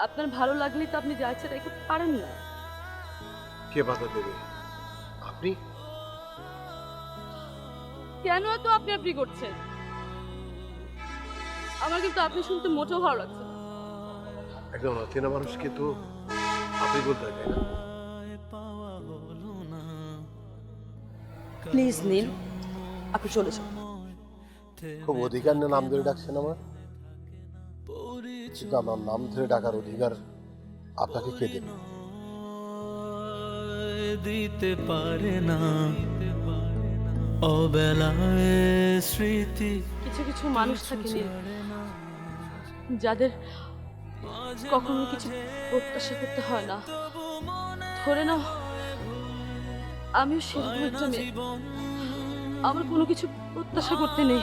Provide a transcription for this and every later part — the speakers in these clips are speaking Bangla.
আপনার ভালো লাগলেই তো আপনি যা ইচ্ছে তাই করতে পারেন না। কে বাধা দেবে? আপনি? কেন এত আপনি আপনি করছেন? আমার কিন্তু আপনি শুনতে মোটেও ভালো লাগছে না। একদম অচেনা মানুষকে তো আপনি বলতে হয়, তাই না? প্লিজ নীল, আপনি চলে যান। খুব অধিকার নিয়ে নাম ধরে ডাকছেন আমার, কিন্তু আমার নাম ধরে ডাকার অধিকার আপনাকে কে দেবে? দিতে পারে না অবেলায় স্মৃতি। কিছু কিছু মানুষ থাকে নীল, যাদের কখনো কিছু প্রত্যাশা করতে হয় না। ধরে নাও আমিও সেরকম একটা মেয়ে, আমার কোনো কিছু প্রত্যাশা করতে নেই।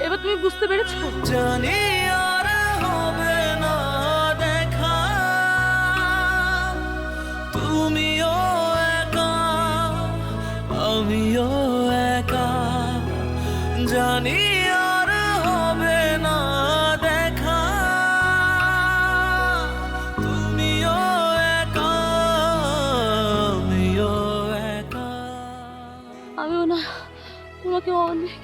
এবার তুমি বুঝতে পেরেছো? জানি আর হবে না দেখা, তুমিও একা আমিও একা, জানি আর হবে না দেখা, তুমিও একা আমিও একা। আমিও না তোমাকে অনেক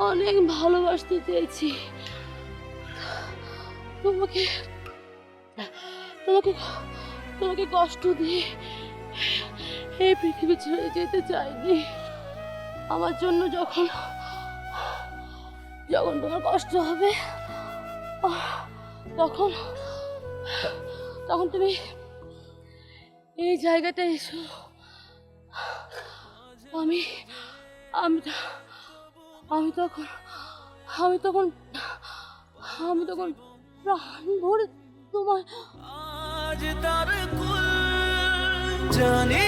অনেক ভালোবাসতে চেয়েছি। তোমাকে তোমাকে তোমাকে কষ্ট দিয়ে এই পৃথিবী ছেড়ে যেতে চাইনি। আমার জন্য যখন যখন তোমার কষ্ট হবে, তখন তখন তুমি এই জায়গাটায় এসো। আমি আমি আমি তখন আমি তখন আমি তখন প্রাণ ভরে তোমায় আজ তার কুল জানি